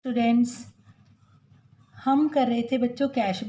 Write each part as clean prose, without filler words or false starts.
Students, हम कर रहे थे बच्चों कैश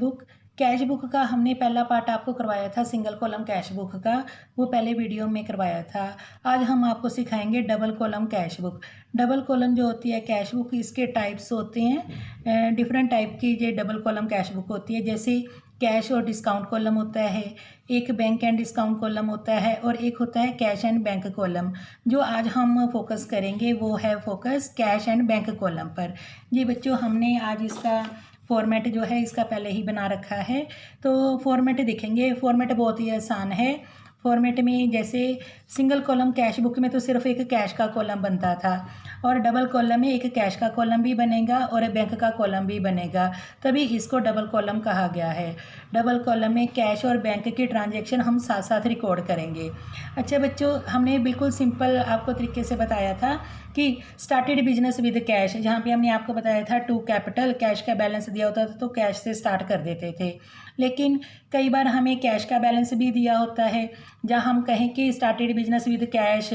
बुक का हमने पहला पार्ट आपको करवाया था सिंगल कॉलम कैश बुक का। वो पहले वीडियो में करवाया था। आज हम आपको सिखाएंगे double column cash book. Double column जो होती है कैश बुक, इसके टाइप्स होते हैं। डिफरेंट टाइप की ये डबल कॉलम कैश बुक होती है। जैसे कैश और डिस्काउंट कॉलम होता है, एक बैंक एंड डिस्काउंट कॉलम होता है और एक होता है कैश एंड बैंक कॉलम। जो आज हम फोकस करेंगे वो है focus cash and bank column पर। जी बच्चों, हमने आज इसका फॉर्मेट जो है इसका पहले ही बना रखा है, तो फॉर्मेट देखेंगे। फॉर्मेट बहुत ही आसान है। फॉर्मेट में जैसे सिंगल कॉलम कैश बुक में तो सिर्फ एक कैश का कॉलम बनता था, और डबल कॉलम में एक कैश का कॉलम भी बनेगा और बैंक का कॉलम भी बनेगा, तभी इसको डबल कॉलम कहा गया है। डबल कॉलम में कैश और बैंक की ट्रांजैक्शन हम साथ साथ रिकॉर्ड करेंगे। अच्छा बच्चों, हमने बिल्कुल सिंपल आपको तरीके से बताया था कि स्टार्टेड बिजनेस विद कैश, जहाँ पे हमने आपको बताया था टू कैपिटल, कैश का बैलेंस दिया होता था तो कैश से स्टार्ट कर देते थे। लेकिन कई बार हमें कैश का बैलेंस भी दिया होता है, जहाँ हम कहें कि started business with cash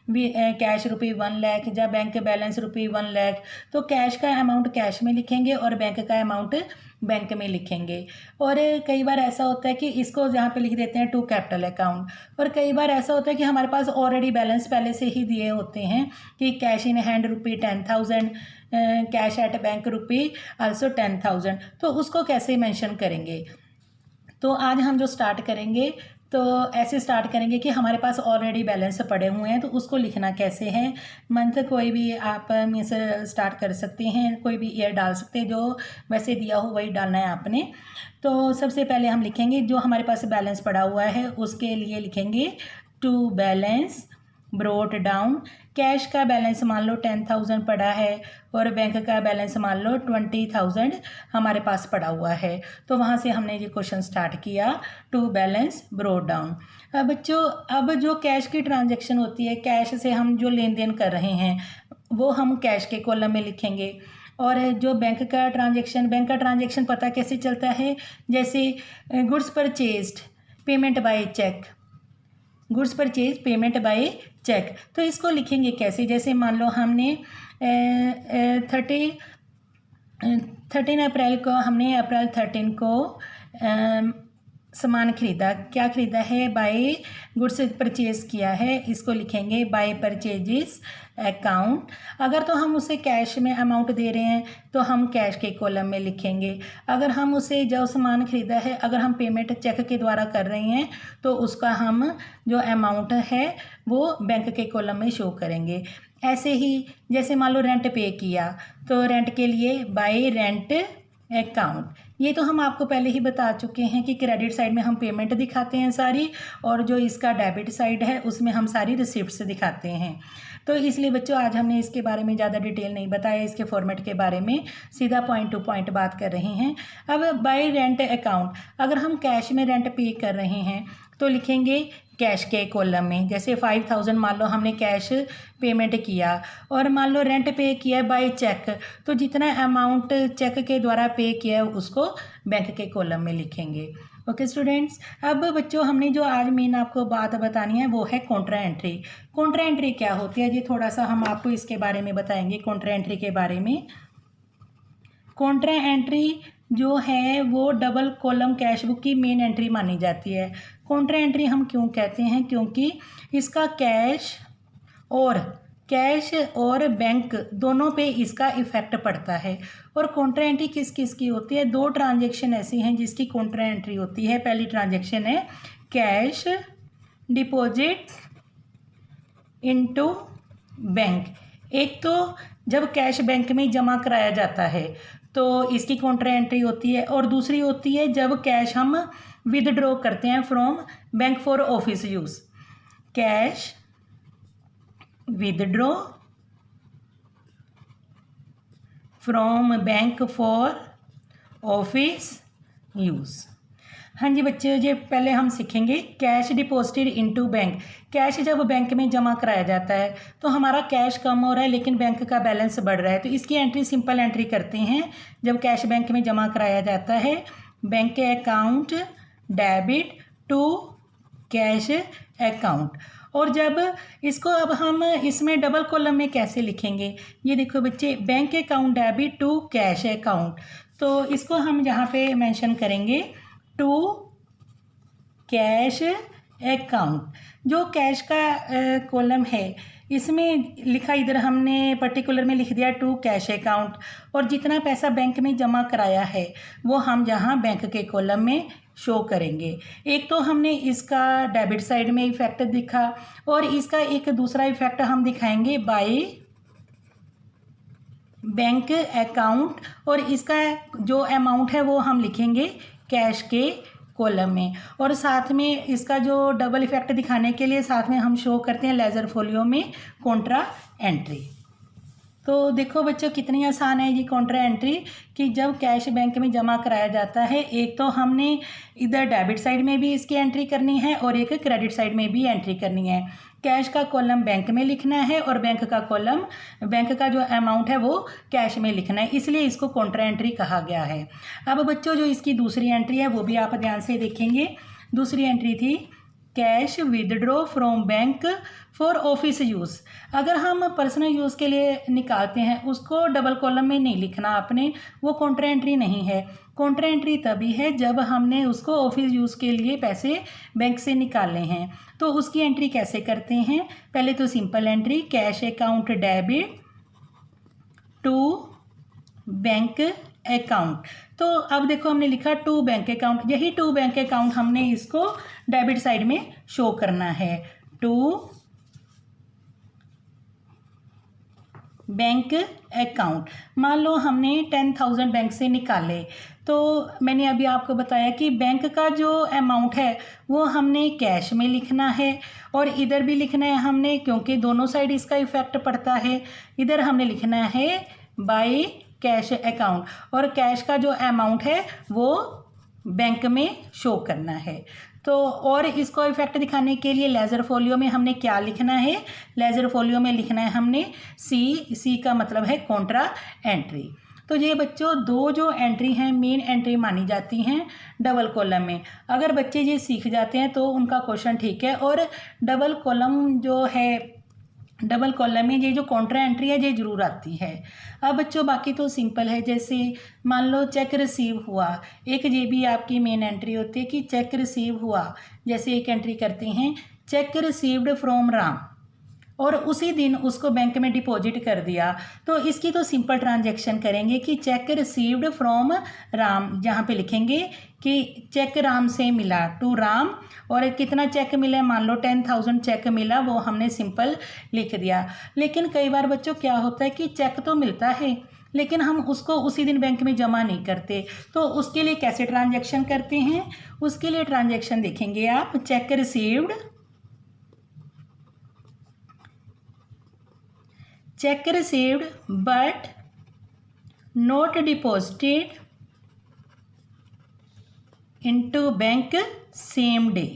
₹1 lakh या बैंक बैलेंस ₹1 लाख, तो कैश का अमाउंट कैश में लिखेंगे और बैंक का अमाउंट बैंक में लिखेंगे। और कई बार ऐसा होता है कि इसको जहाँ पे लिख देते हैं टू कैपिटल अकाउंट, और कई बार ऐसा होता है कि हमारे पास ऑलरेडी बैलेंस पहले से ही दिए होते हैं कि cash in hand ₹10,000, cash at bank also 10,000, तो उसको कैसे मेंशन करेंगे। तो आज हम जो स्टार्ट करेंगे तो ऐसे स्टार्ट करेंगे कि हमारे पास ऑलरेडी बैलेंस पड़े हुए हैं, तो उसको लिखना कैसे है। मंथ कोई भी आप में से स्टार्ट कर सकते हैं, कोई भी ईयर डाल सकते हैं, जो वैसे दिया हो वही डालना है आपने। तो सबसे पहले हम लिखेंगे जो हमारे पास बैलेंस पड़ा हुआ है उसके लिए लिखेंगे to balance brought down. Cash का बैलेंस मान लो 10,000 पड़ा है और बैंक का बैलेंस मान लो 20,000 हमारे पास पड़ा हुआ है, तो वहाँ से हमने ये क्वेश्चन स्टार्ट किया टू बैलेंस ब्रोट डाउन। अब बच्चों, अब जो कैश की ट्रांजैक्शन होती है, कैश से हम जो लेन देन कर रहे हैं वो हम कैश के कॉलम में लिखेंगे। और जो बैंक का ट्रांजैक्शन पता कैसे चलता है, जैसे goods purchased payment by cheque, goods purchase payment by cheque, तो इसको लिखेंगे कैसे। जैसे मान लो हमने 13 अप्रैल को, हमने अप्रैल 13 को सामान खरीदा। क्या खरीदा है? बाय गुड्स परचेज किया है, इसको लिखेंगे बाय परचेजेस अकाउंट। अगर तो हम उसे कैश में अमाउंट दे रहे हैं तो हम कैश के कॉलम में लिखेंगे। अगर हम उसे जो सामान खरीदा है अगर हम पेमेंट चेक के द्वारा कर रहे हैं तो उसका हम जो अमाउंट है वो बैंक के कॉलम में शो करेंगे। ऐसे ही जैसे मान लो रेंट पे किया तो रेंट के लिए बाय रेंट अकाउंट। ये तो हम आपको पहले ही बता चुके हैं कि क्रेडिट साइड में हम पेमेंट दिखाते हैं सारी, और जो इसका डेबिट साइड है उसमें हम सारी रिसिप्ट्स दिखाते हैं। तो इसलिए बच्चों आज हमने इसके बारे में ज़्यादा डिटेल नहीं बताया, इसके फॉर्मेट के बारे में सीधा पॉइंट टू पॉइंट बात कर रहे हैं। अब बाय रेंट अकाउंट, अगर हम कैश में रेंट पे कर रहे हैं तो लिखेंगे कैश के कॉलम में। जैसे 5,000 मान लो हमने कैश पेमेंट किया और मान लो रेंट पे किया बाय चेक, तो जितना अमाउंट चेक के द्वारा पे किया है उसको बैंक के कॉलम में लिखेंगे। ओके स्टूडेंट्स, अब बच्चों हमने जो आज मेन आपको बात बतानी है वो है कॉन्ट्रा एंट्री। कॉन्ट्रा एंट्री क्या होती है, ये थोड़ा सा हम आपको इसके बारे में बताएंगे कॉन्ट्रा एंट्री के बारे में। कॉन्ट्रा एंट्री जो है वो डबल कॉलम कैश बुक की मेन एंट्री मानी जाती है। कॉन्ट्रा एंट्री हम क्यों कहते हैं, क्योंकि इसका कैश और बैंक दोनों पे इसका इफेक्ट पड़ता है। और कॉन्ट्रा एंट्री किस किस की होती है? दो ट्रांजैक्शन ऐसी हैं जिसकी कॉन्ट्रा एंट्री होती है। पहली ट्रांजैक्शन है कैश डिपॉजिट इनटू बैंक। एक तो जब कैश बैंक में जमा कराया जाता है तो इसकी कॉन्ट्रा एंट्री होती है, और दूसरी होती है जब कैश हम विदड्रॉ करते हैं from bank for office use. Cash withdraw from bank for office use. हाँ जी बच्चे, ये पहले हम सीखेंगे cash deposited into bank. Cash जब बैंक में जमा कराया जाता है तो हमारा कैश कम हो रहा है लेकिन बैंक का बैलेंस बढ़ रहा है, तो इसकी एंट्री सिंपल एंट्री करते हैं। जब कैश बैंक में जमा कराया जाता है, bank account debit to cash account, और जब इसको अब हम इसमें डबल कॉलम में कैसे लिखेंगे, ये देखो बच्चे, bank account debit to cash account, तो इसको हम यहाँ पे मेंशन करेंगे टू कैश अकाउंट। जो कैश का कॉलम है इसमें लिखा, इधर हमने पर्टिकुलर में लिख दिया टू कैश अकाउंट, और जितना पैसा बैंक में जमा कराया है वो हम यहाँ बैंक के कॉलम में शो करेंगे। एक तो हमने इसका डेबिट साइड में इफेक्ट दिखा, और इसका एक दूसरा इफेक्ट हम दिखाएंगे बाय बैंक अकाउंट, और इसका जो अमाउंट है वो हम लिखेंगे कैश के कॉलम में। और साथ में इसका जो डबल इफेक्ट दिखाने के लिए साथ में हम शो करते हैं लेजर फोलियो में कॉन्ट्रा एंट्री। तो देखो बच्चों कितनी आसान है ये कॉन्ट्रा एंट्री, कि जब कैश बैंक में जमा कराया जाता है, एक तो हमने इधर डेबिट साइड में भी इसकी एंट्री करनी है और एक क्रेडिट साइड में भी एंट्री करनी है। कैश का कॉलम बैंक में लिखना है और बैंक का कॉलम, बैंक का जो अमाउंट है वो कैश में लिखना है, इसलिए इसको कॉन्ट्रा एंट्री कहा गया है। अब बच्चों जो इसकी दूसरी एंट्री है वो भी आप ध्यान से देखेंगे। दूसरी एंट्री थी cash withdraw from bank for office use. अगर हम पर्सनल यूज़ के लिए निकालते हैं उसको डबल कॉलम में नहीं लिखना आपने, वो कॉन्ट्रा एंट्री नहीं है। कॉन्ट्रा एंट्री तभी है जब हमने उसको ऑफिस यूज़ के लिए पैसे बैंक से निकाले हैं। तो उसकी एंट्री कैसे करते हैं, पहले तो simple entry cash account debit to bank account. तो अब देखो हमने लिखा टू बैंक अकाउंट, यही टू बैंक अकाउंट हमने इसको डेबिट साइड में शो करना है, टू बैंक अकाउंट। मान लो हमने 10,000 बैंक से निकाले, तो मैंने अभी आपको बताया कि बैंक का जो अमाउंट है वो हमने कैश में लिखना है, और इधर भी लिखना है हमने, क्योंकि दोनों साइड इसका इफेक्ट पड़ता है। इधर हमने लिखना है बाय कैश अकाउंट, और कैश का जो अमाउंट है वो बैंक में शो करना है। तो और इसको इफेक्ट दिखाने के लिए लेजर फोलियो में हमने क्या लिखना है, लेजर फोलियो में लिखना है हमने सी का मतलब है कॉन्ट्रा एंट्री। तो ये बच्चों दो जो एंट्री हैं मेन एंट्री मानी जाती हैं डबल कॉलम में। अगर बच्चे ये सीख जाते हैं तो उनका क्वेश्चन ठीक है, और डबल कॉलम जो है, डबल कॉलम में ये जो कॉन्ट्रा एंट्री है ये जरूर आती है। अब बच्चों बाकी तो सिंपल है, जैसे मान लो चेक रिसीव हुआ, एक ये भी आपकी मेन एंट्री होती है कि चेक रिसीव हुआ। जैसे एक एंट्री करते हैं चेक रिसीव्ड फ्रॉम राम, और उसी दिन उसको बैंक में डिपॉजिट कर दिया, तो इसकी तो सिंपल ट्रांजैक्शन करेंगे कि चेक रिसीव्ड फ्रॉम राम, जहाँ पे लिखेंगे कि चेक राम से मिला टू राम, और कितना चेक मिला, मान लो 10,000 चेक मिला, वो हमने सिंपल लिख दिया। लेकिन कई बार बच्चों क्या होता है कि चेक तो मिलता है लेकिन हम उसको उसी दिन बैंक में जमा नहीं करते, तो उसके लिए कैसे ट्रांजैक्शन करते हैं, उसके लिए ट्रांजैक्शन देखेंगे आप, check received, check received but not deposited into bank same day.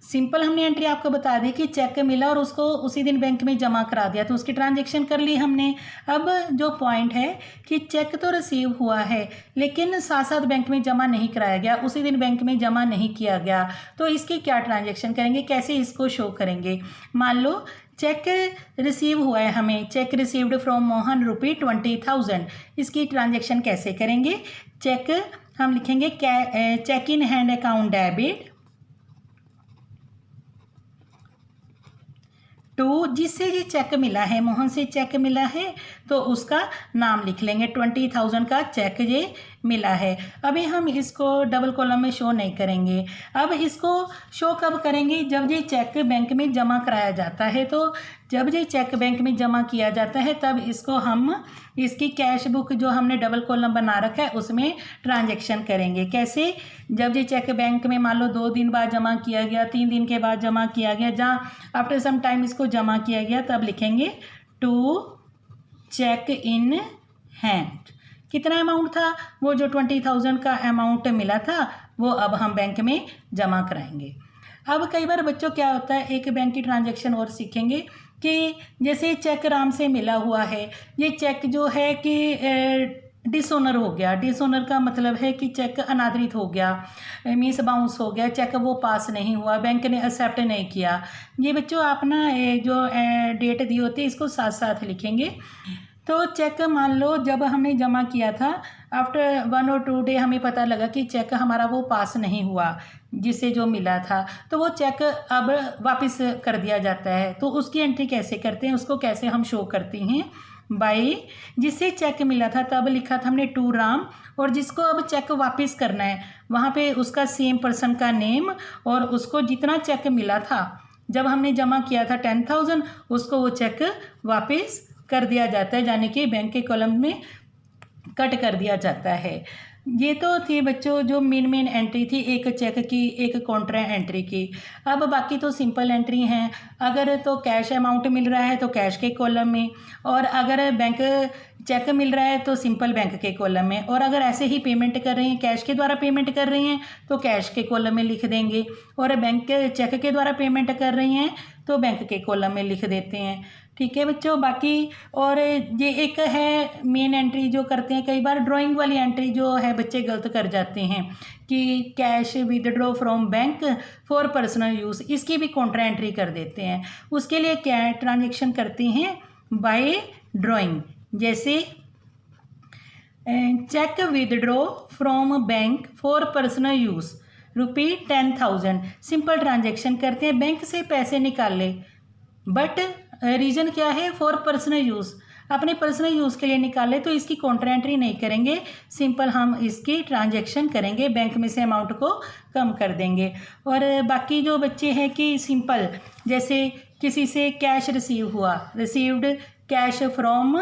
Simple हमने एंट्री आपको बता दी कि चेक मिला और उसको उसी दिन बैंक में जमा करा दिया, तो उसकी ट्रांजैक्शन कर ली हमने। अब जो पॉइंट है कि चेक तो रिसीव हुआ है लेकिन साथ साथ बैंक में जमा नहीं कराया गया, उसी दिन बैंक में जमा नहीं किया गया, तो इसकी क्या ट्रांजैक्शन करेंगे, कैसे इसको शो करेंगे। मान लो चेक रिसीव हुआ है हमें, चेक रिसीव्ड फ्रॉम मोहन ₹20,000, इसकी ट्रांजैक्शन कैसे करेंगे, चेक हम लिखेंगे cheque in hand account debit to, जिससे ये चेक मिला है, मोहन से चेक मिला है तो उसका नाम लिख लेंगे, 20,000 का चेक ये मिला है। अभी हम इसको डबल कॉलम में शो नहीं करेंगे, अब इसको शो कब करेंगे, जब ये चेक बैंक में जमा कराया जाता है। तो जब ये चेक बैंक में जमा किया जाता है तब इसको हम इसकी कैश बुक जो हमने डबल कॉलम बना रखा है उसमें ट्रांजैक्शन करेंगे। कैसे, जब ये चेक बैंक में मान लो 2 दिन बाद जमा किया गया, 3 दिन के बाद जमा किया गया, जहाँ आफ्टर सम टाइम इसको जमा किया गया, तब लिखेंगे टू चेक इन हैंड। कितना अमाउंट था, वो जो 20,000 का अमाउंट मिला था वो अब हम बैंक में जमा कराएंगे। अब कई बार बच्चों क्या होता है, एक बैंक की ट्रांजैक्शन और सीखेंगे कि जैसे चेक राम से मिला हुआ है, ये चेक जो है कि डिसऑनर हो गया। डिसऑनर का मतलब है कि चेक अनादरित हो गया, मीन्स बाउंस हो गया, चेक वो पास नहीं हुआ, बैंक ने एक्सेप्ट नहीं किया। ये बच्चों आप ना जो डेट दी होती है इसको साथ साथ लिखेंगे। तो चेक मान लो जब हमने जमा किया था, आफ्टर 1 और 2 डे हमें पता लगा कि चेक हमारा वो पास नहीं हुआ जिससे जो मिला था, तो वो चेक अब वापस कर दिया जाता है। तो उसकी एंट्री कैसे करते हैं, उसको कैसे हम शो करते हैं, बाई जिससे चेक मिला था तब लिखा था हमने टू राम, और जिसको अब चेक वापस करना है वहाँ पे उसका सेम पर्सन का नेम और उसको जितना चेक मिला था जब हमने जमा किया था 10,000 उसको वो चेक वापस कर दिया जाता है, यानी कि बैंक के कॉलम में कट कर दिया जाता है। ये तो थी बच्चों जो मेन एंट्री थी एक चेक की, एक कॉन्ट्रा एंट्री की। अब बाकी तो सिंपल एंट्री हैं। अगर तो कैश अमाउंट मिल रहा है तो कैश के कॉलम में, और अगर बैंक चेक मिल रहा है तो सिंपल बैंक के कॉलम में, और अगर ऐसे ही पेमेंट कर रही हैं, कैश के द्वारा पेमेंट कर रही हैं तो कैश के कॉलम में लिख देंगे, और बैंक के चेक के द्वारा पेमेंट कर रही हैं तो बैंक के कॉलम में लिख देते हैं। ठीक है बच्चों। बाकी और ये एक है मेन एंट्री जो करते हैं, कई बार ड्राइंग वाली एंट्री जो है बच्चे गलत कर जाते हैं कि cash withdraw from bank for personal use, इसकी भी कॉन्ट्रा एंट्री कर देते हैं। उसके लिए क्या ट्रांजेक्शन करते हैं, बाय ड्राइंग। जैसे cheque withdraw from bank for personal use ₹10,000, simple transaction करते हैं, बैंक से पैसे निकाले, बट रीज़न क्या है, फॉर पर्सनल यूज़, अपने पर्सनल यूज़ के लिए निकाले, तो इसकी कॉन्ट्रा एंट्री नहीं करेंगे, सिंपल हम इसकी ट्रांजैक्शन करेंगे, बैंक में से अमाउंट को कम कर देंगे। और बाकी जो बच्चे हैं कि सिंपल जैसे किसी से कैश रिसीव हुआ, रिसीव्ड कैश फ्रॉम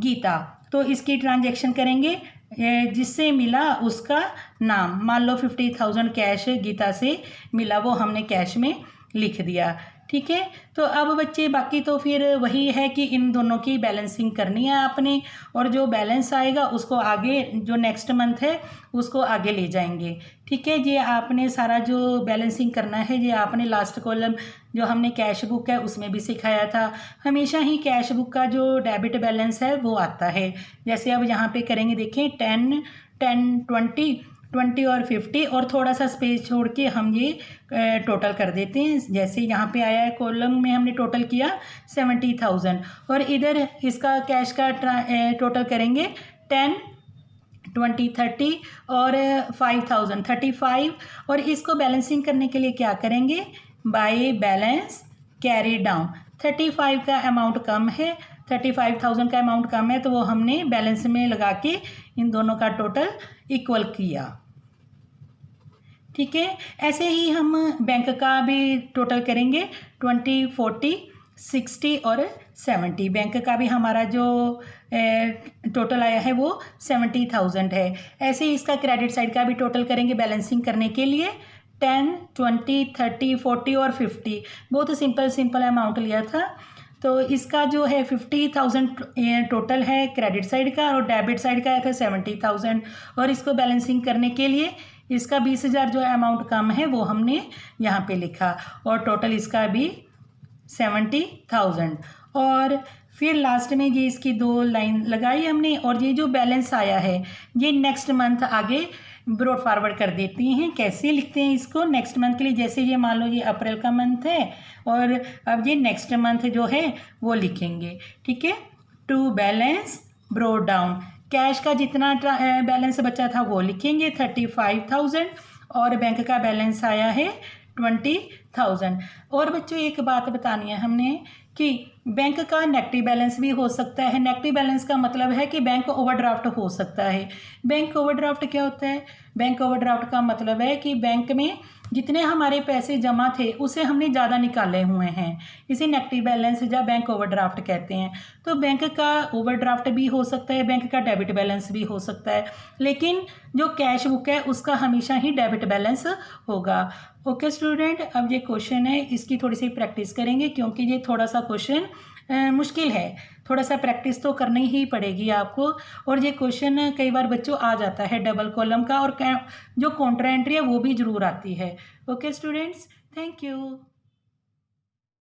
गीता, तो इसकी ट्रांजैक्शन करेंगे, जिससे मिला उसका नाम, मान लो 50,000 कैश गीता से मिला, वो हमने कैश में लिख दिया। ठीक है। तो अब बच्चे बाकी तो फिर वही है कि इन दोनों की बैलेंसिंग करनी है आपने, और जो बैलेंस आएगा उसको आगे जो नेक्स्ट मंथ है उसको आगे ले जाएंगे। ठीक है। ये आपने सारा जो बैलेंसिंग करना है ये आपने लास्ट कॉलम जो हमने कैश बुक है उसमें भी सिखाया था। हमेशा ही कैश बुक का जो डेबिट बैलेंस है वो आता है। जैसे अब यहाँ पे करेंगे, देखें 10, 10, 20 और 50, और थोड़ा सा स्पेस छोड़ के हम ये टोटल कर देते हैं। जैसे यहाँ पे आया है कॉलम में हमने टोटल किया 70,000, और इधर इसका कैश का टोटल करेंगे 10, 20, 30 और 5,000 35, और इसको बैलेंसिंग करने के लिए क्या करेंगे, बाय बैलेंस कैरी डाउन। 35 का अमाउंट कम है, 35,000 का अमाउंट कम है, तो वो हमने बैलेंस में लगा के इन दोनों का टोटल इक्वल किया। ठीक है। ऐसे ही हम बैंक का भी टोटल करेंगे, 20, 40, 60 और 70। बैंक का भी हमारा जो टोटल आया है वो 70,000 है। ऐसे ही इसका क्रेडिट साइड का भी टोटल करेंगे बैलेंसिंग करने के लिए, 10, 20, 30, 40 और 50। बहुत सिंपल अमाउंट लिया था। तो इसका जो है 50,000 टोटल है क्रेडिट साइड का, और डेबिट साइड का आया था 70,000, और इसको बैलेंसिंग करने के लिए इसका 20,000 जो अमाउंट कम है वो हमने यहाँ पे लिखा, और टोटल इसका भी 70,000। और फिर लास्ट में ये इसकी 2 लाइन लगाई हमने, और ये जो बैलेंस आया है ये नेक्स्ट मंथ आगे ब्रॉड फॉरवर्ड कर देती हैं। कैसे लिखते हैं इसको नेक्स्ट मंथ के लिए, जैसे ये मान लो ये अप्रैल का मंथ है और अब ये नेक्स्ट मंथ जो है वो लिखेंगे। ठीक है। To balance brought down, cash का जितना बैलेंस बचा था वो लिखेंगे 35,000, और बैंक का बैलेंस आया है 20,000। और बच्चों एक बात बतानी है हमने कि बैंक का नेगेटिव बैलेंस भी हो सकता है। नेगेटिव बैलेंस का मतलब है कि बैंक ओवरड्राफ्ट हो सकता है। बैंक ओवरड्राफ्ट क्या होता है, बैंक ओवरड्राफ्ट का मतलब है कि बैंक में जितने हमारे पैसे जमा थे उससे हमने ज़्यादा निकाले हुए हैं, इसे नेगेटिव बैलेंस या बैंक ओवरड्राफ्ट कहते हैं। तो बैंक का ओवरड्राफ्ट भी हो सकता है, बैंक का डेबिट बैलेंस भी हो सकता है, लेकिन जो कैश बुक है उसका हमेशा ही डेबिट बैलेंस होगा। ओके स्टूडेंट, अब ये क्वेश्चन है इसकी थोड़ी सी प्रैक्टिस करेंगे क्योंकि ये थोड़ा सा क्वेश्चन मुश्किल है, थोड़ा सा प्रैक्टिस तो करनी ही पड़ेगी आपको। और ये क्वेश्चन कई बार बच्चों आ जाता है डबल कॉलम का, और जो कॉन्ट्रा एंट्री है वो भी ज़रूर आती है। Okay students, thank you.